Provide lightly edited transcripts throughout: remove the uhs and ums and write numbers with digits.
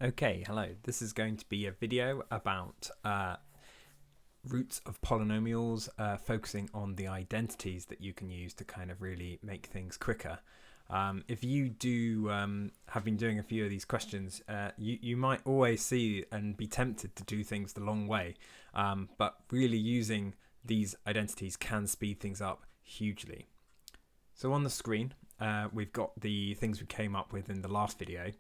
Okay, hello. This is going to be a video about roots of polynomials, focusing on the identities that you can use to kind of really make things quicker. If you have been doing a few of these questions, you might always see and be tempted to do things the long way, but really using these identities can speed things up hugely. So on the screen, we've got the things we came up with in the last video.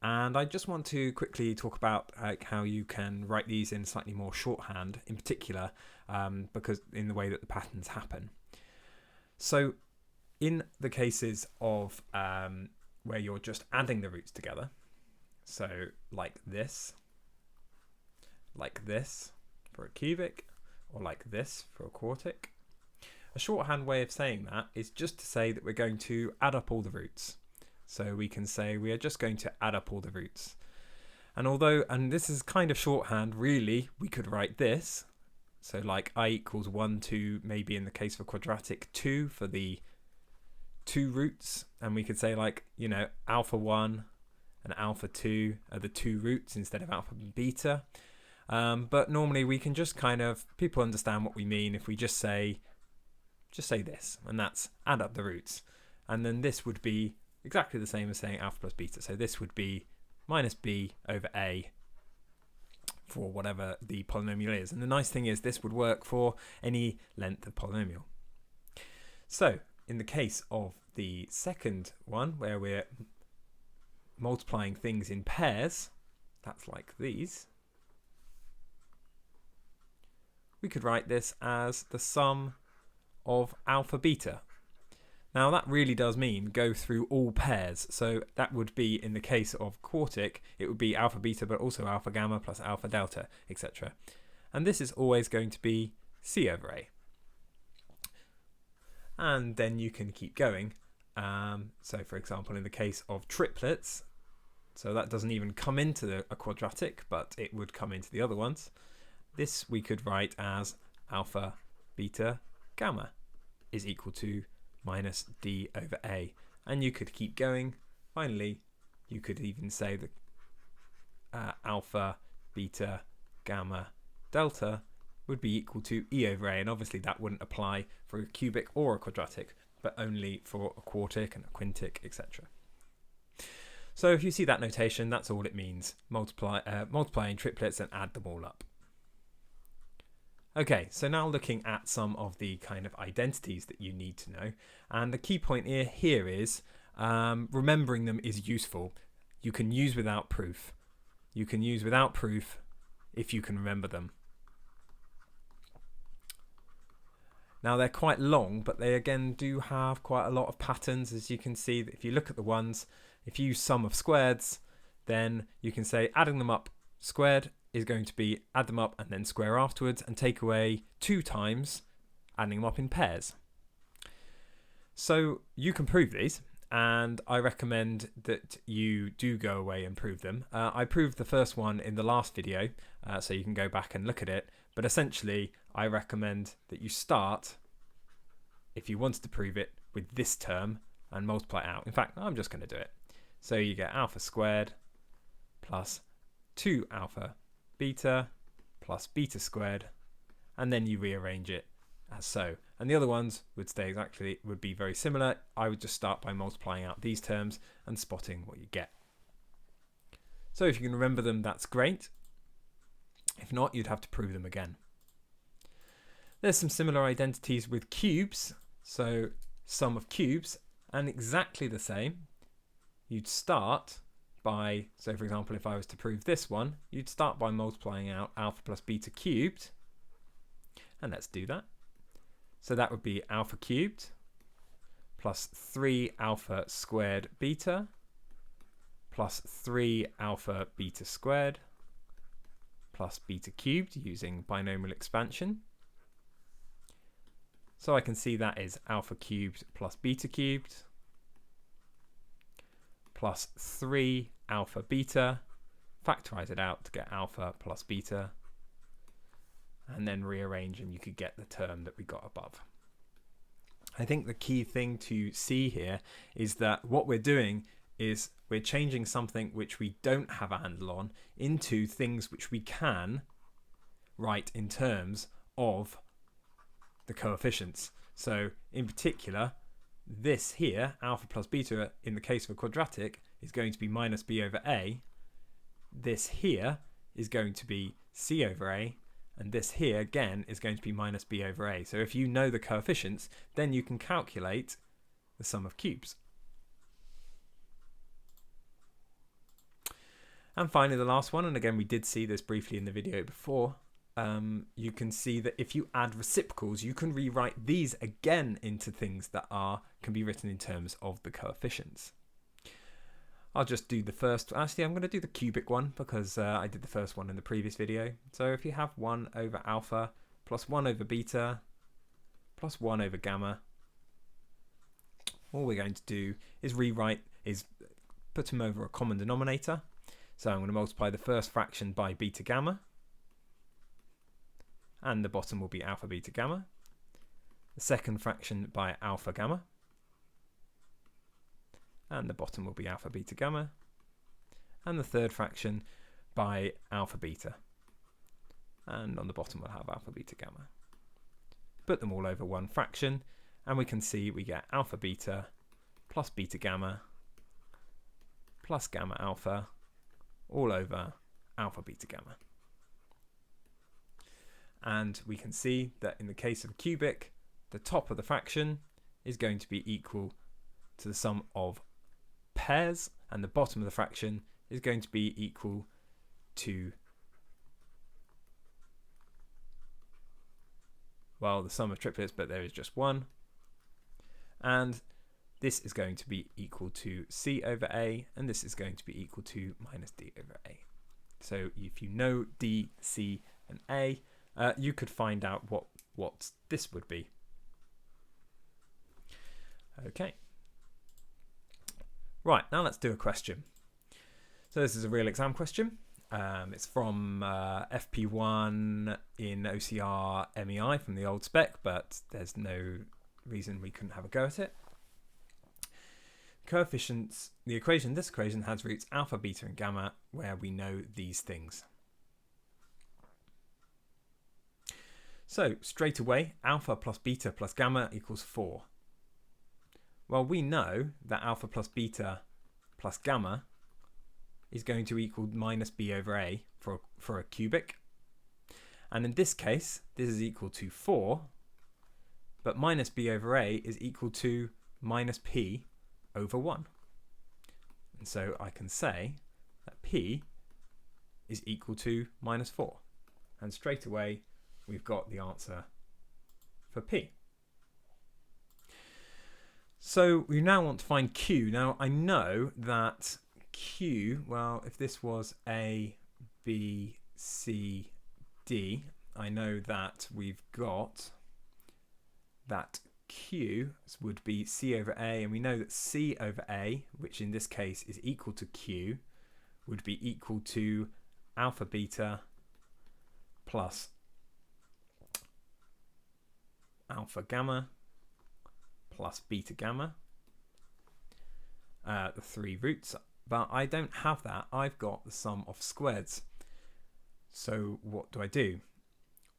And I just want to quickly talk about how you can write these in slightly more shorthand, in particular, because in the way that the patterns happen. So in the cases of where you're just adding the roots together, so like this for a cubic, or like this for a quartic, a shorthand way of saying that is just to say that we're going to add up all the roots. So we can say we are just going to add up all the roots. And this is kind of shorthand, really, we could write this. So like I equals 1, 2, maybe in the case of quadratic 2 for the two roots. And we could say like, you know, alpha 1 and alpha 2 are the two roots instead of alpha and beta. But normally we can just people understand what we mean if we just say this, and that's add up the roots. And then this would be exactly the same as saying alpha plus beta. So this would be minus b over a for whatever the polynomial is. And the nice thing is this would work for any length of polynomial. So in the case of the second one, where we're multiplying things in pairs, that's like these, we could write this as the sum of alpha beta. Now that really does mean go through all pairs. So that would be, in the case of quartic, it would be alpha beta, but also alpha gamma plus alpha delta, etc. And this is always going to be c over a. And then you can keep going. So for example, in the case of triplets, so that doesn't even come into a quadratic, but it would come into the other ones. This we could write as alpha beta gamma is equal to minus d over a, and you could keep going. Finally, you could even say that alpha beta gamma delta would be equal to e over a, and obviously that wouldn't apply for a cubic or a quadratic, but only for a quartic and a quintic, etc. So if you see that notation, that's all it means: multiplying triplets and add them all up. Okay, so now looking at some of the kind of identities that you need to know. And the key point here is remembering them is useful. You can use without proof. You can use without proof if you can remember them. Now they're quite long, but they again do have quite a lot of patterns. As you can see, if you look at the ones, if you use sum of squareds, then you can say adding them up squared is going to be add them up and then square afterwards, and take away 2 times adding them up in pairs. So you can prove these, and I recommend that you do go away and prove them. I proved the first one in the last video, so you can go back and look at it, but essentially I recommend that you start, if you wanted to prove it, with this term and multiply it out. In fact, I'm just going to do it. So you get alpha squared plus 2 alpha beta plus beta squared, and then you rearrange it as so. And the other ones would be very similar. I would just start by multiplying out these terms and spotting what you get. So if you can remember them, that's great. If not, you'd have to prove them again. There's some similar identities with cubes. So sum of cubes, and exactly the same. You'd start by, so for example, if I was to prove this one, you'd start by multiplying out alpha plus beta cubed, and let's do that. So that would be alpha cubed plus 3 alpha squared beta plus 3 alpha beta squared plus beta cubed using binomial expansion. So I can see that is alpha cubed plus beta cubed plus 3 alpha beta, factorize it out to get alpha plus beta, and then rearrange, and you could get the term that we got above. I think the key thing to see here is that what we're doing is we're changing something which we don't have a handle on into things which we can write in terms of the coefficients. So in particular, this here, alpha plus beta, in the case of a quadratic, is going to be minus b over a. This here is going to be c over a, and this here again is going to be minus b over a. So if you know the coefficients, then you can calculate the sum of cubes. And finally, the last one, and again we did see this briefly in the video before, you can see that if you add reciprocals, you can rewrite these again into things that can be written in terms of the coefficients. I'll just do the first. Actually, I'm going to do the cubic one because I did the first one in the previous video. So if you have 1 over alpha plus 1 over beta plus 1 over gamma, all we're going to do is put them over a common denominator. So I'm going to multiply the first fraction by beta gamma, and the bottom will be alpha beta gamma. The second fraction by alpha gamma, and the bottom will be alpha beta gamma. And the third fraction by alpha beta, and on the bottom we'll have alpha beta gamma. Put them all over one fraction, and we can see we get alpha beta plus beta gamma plus gamma alpha all over alpha beta gamma. And we can see that in the case of a cubic, the top of the fraction is going to be equal to the sum of pairs, and the bottom of the fraction is going to be equal to, well, the sum of triplets, but there is just one. And this is going to be equal to c over a, and this is going to be equal to minus d over a. So if you know d, c, and a, you could find out what this would be. Okay. Right, now let's do a question. So this is a real exam question. It's from FP1 in OCR MEI from the old spec, but there's no reason we couldn't have a go at it. Coefficients, this equation has roots alpha, beta, and gamma, where we know these things. So straight away, alpha plus beta plus gamma equals 4. Well, we know that alpha plus beta plus gamma is going to equal minus b over a for a cubic. And in this case, this is equal to 4, but minus b over a is equal to minus p over 1. And so I can say that p is equal to minus 4. And straight away, we've got the answer for p. So we now want to find q. Now I know that q, well, if this was a, b, c, d, I know that we've got that q would be c over a, and we know that c over a, which in this case is equal to q, would be equal to alpha beta plus alpha gamma plus beta gamma, the three roots, but I don't have that. I've got the sum of squares. So what do I do?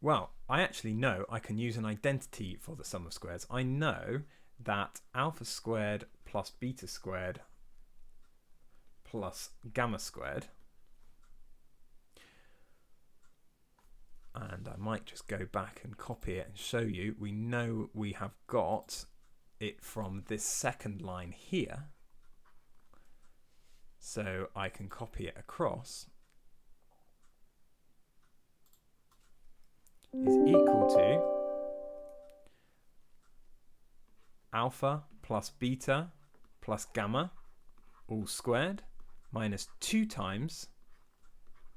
Well, I actually know I can use an identity for the sum of squares. I know that alpha squared plus beta squared plus gamma squared, and I might just go back and copy it and show you. We know we have got it from this second line here, so I can copy it across, is equal to alpha plus beta plus gamma all squared minus 2 times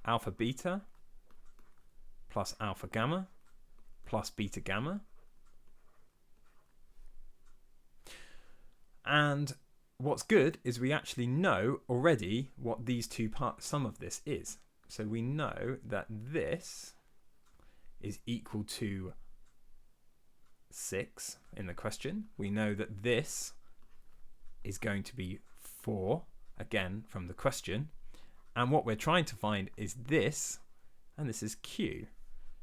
alpha beta plus alpha gamma plus beta gamma. And what's good is we actually know already what these two parts, sum of this is. So we know that this is equal to 6 in the question. We know that this is going to be 4, again from the question. And what we're trying to find is this, and this is q.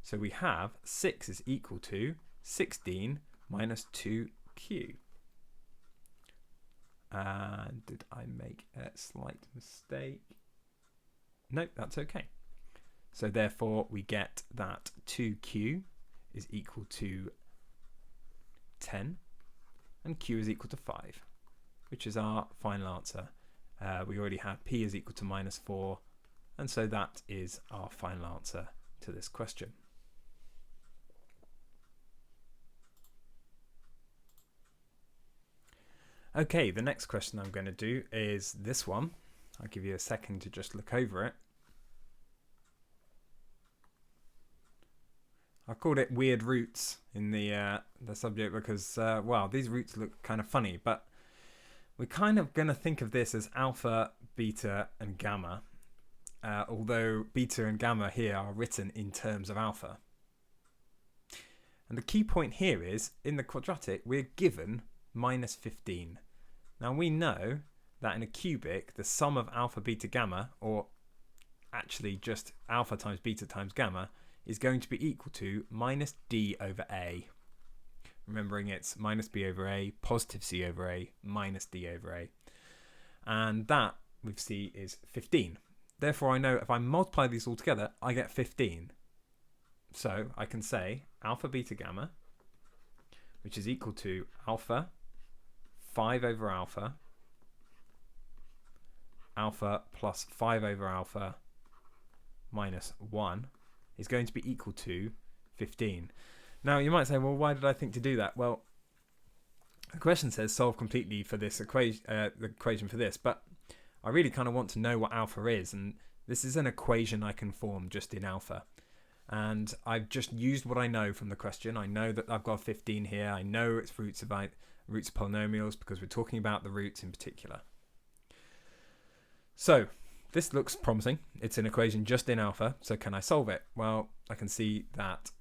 So we have 6 is equal to 16 minus 2q. And did I make a slight mistake? No, that's okay. So therefore we get that 2q is equal to 10 and q is equal to 5, which is our final answer. We already have p is equal to minus 4, and so that is our final answer to this question. Okay, the next question I'm going to do is this one. I'll give you a second to just look over it. I called it weird roots in the subject because, well, these roots look kind of funny, but we're kind of going to think of this as alpha, beta, and gamma, although beta and gamma here are written in terms of alpha. And the key point here is, in the quadratic, we're given minus 15. Now we know that in a cubic, the sum of alpha, beta, gamma, or actually just alpha times beta times gamma, is going to be equal to minus d over a. Remembering it's minus b over a, positive c over a, minus d over a. And that, we see, is 15. Therefore, I know if I multiply these all together, I get 15. So I can say alpha, beta, gamma, which is equal to alpha, 5 over alpha, alpha plus 5 over alpha minus 1, is going to be equal to 15. Now you might say, well, why did I think to do that? Well, the question says solve completely for this equation, the equation for this, but I really kind of want to know what alpha is, and this is an equation I can form just in alpha. And I've just used what I know from the question. I know that I've got 15 here. I know it's roots of polynomials because we're talking about the roots in particular. So this looks promising. It's an equation just in alpha. So can I solve it? Well, I can see that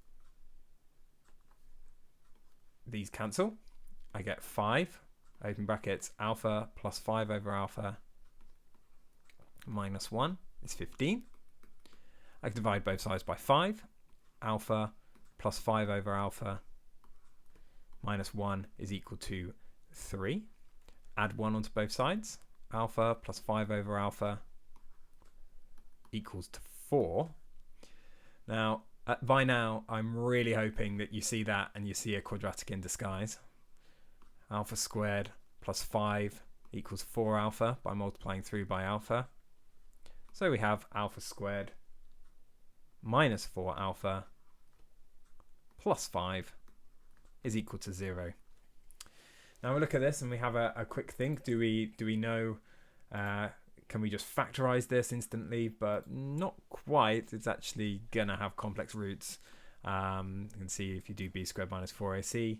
these cancel. I get 5, open brackets, alpha plus 5 over alpha minus 1 is 15. I can divide both sides by 5. Alpha plus 5 over alpha minus 1 is equal to 3. Add 1 onto both sides. Alpha plus 5 over alpha equals to 4. Now, by now, I'm really hoping that you see that and you see a quadratic in disguise. Alpha squared plus 5 equals 4 alpha by multiplying through by alpha. So we have alpha squared minus 4 alpha plus 5 is equal to 0. Now we look at this and we have a quick think. Do we know, can we just factorize this instantly? But not quite. It's actually going to have complex roots. You can see if you do b squared minus 4ac,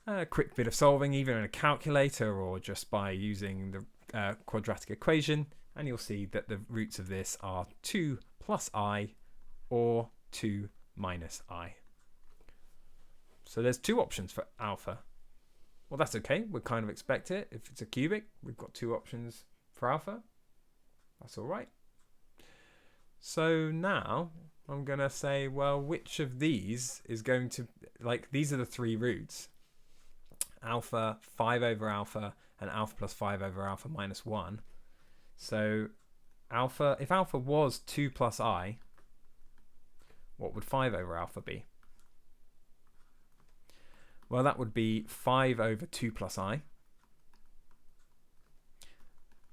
a quick bit of solving either in a calculator or just by using the quadratic equation, and you'll see that the roots of this are 2 plus I or 2 minus I. So there's two options for alpha. Well, that's okay. We kind of expect it. If it's a cubic, we've got two options for alpha. That's all right. So now I'm going to say, well, which of these is going to, like, these are the three roots. Alpha, 5 over alpha, and alpha plus 5 over alpha minus 1. So alpha, if alpha was 2 plus I, what would 5 over alpha be? Well, that would be 5 over 2 plus I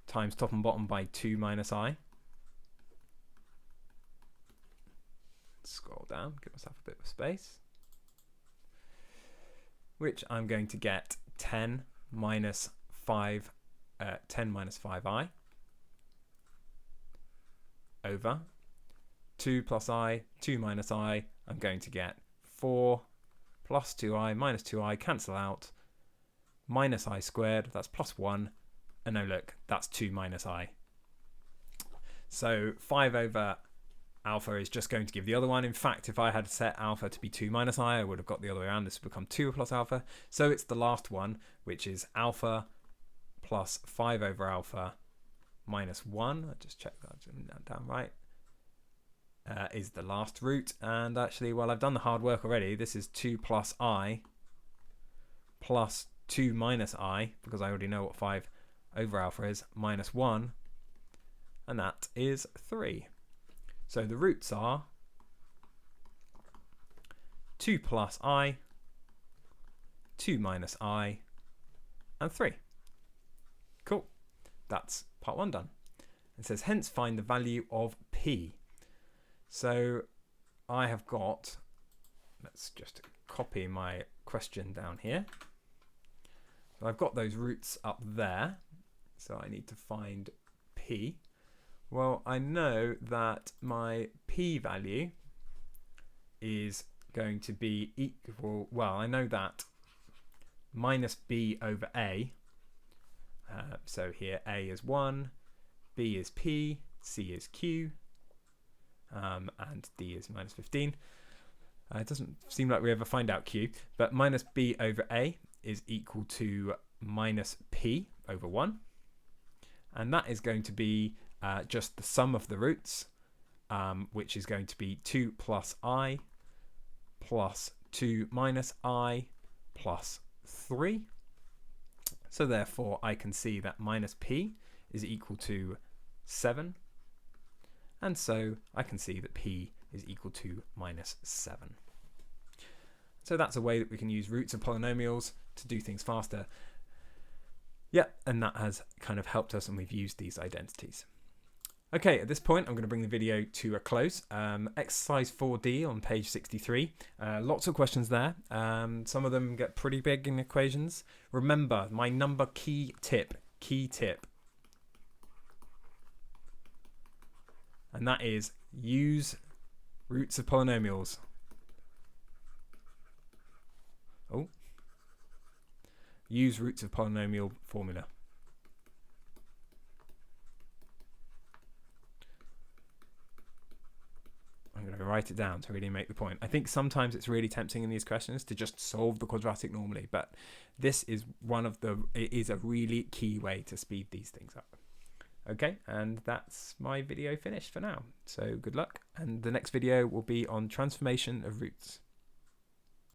times top and bottom by 2 minus I. Scroll down, give myself a bit of space. Which I'm going to get 10 minus 5i over 2 plus I, 2 minus I. I'm going to get 4 plus 2i minus 2i, cancel out, minus I squared, that's plus 1, and no, look, that's 2 minus I. So 5 over alpha is just going to give the other one. In fact, if I had set alpha to be 2 minus I would have got the other way around. This would become 2 plus alpha. So it's the last one, which is alpha plus 5 over alpha minus 1, I'll just check that I've written that down right, is the last root. And actually, well, I've done the hard work already. This is 2 plus I plus 2 minus I, because I already know what 5 over alpha is, minus 1, and that is 3. So the roots are 2 plus I, 2 minus I, and 3. Cool. That's part 1 done. It says, hence find the value of P. So I have got, let's just copy my question down here. I've got those roots up there, so I need to find P. Well, I know that my P value is going to be equal, well, I know that minus B over A, so here A is 1, B is P, C is Q, and D is minus 15. It doesn't seem like we ever find out Q, but minus B over A is equal to minus P over 1, and that is going to be just the sum of the roots, which is going to be 2 plus I plus 2 minus I plus 3. So therefore I can see that minus P is equal to 7, and so I can see that P is equal to minus 7. So that's a way that we can use roots of polynomials to do things faster. Yeah, and that has kind of helped us, and we've used these identities. Okay, at this point I'm going to bring the video to a close. Exercise 4D on page 63. Lots of questions there. Some of them get pretty big in equations. Remember, my number key tip, and that is use roots of polynomials. Use roots of polynomial formula. I'm going to write it down to really make the point. I think sometimes it's really tempting in these questions to just solve the quadratic normally, but this is it is a really key way to speed these things up. Okay, and that's my video finished for now. So good luck, and the next video will be on transformation of roots.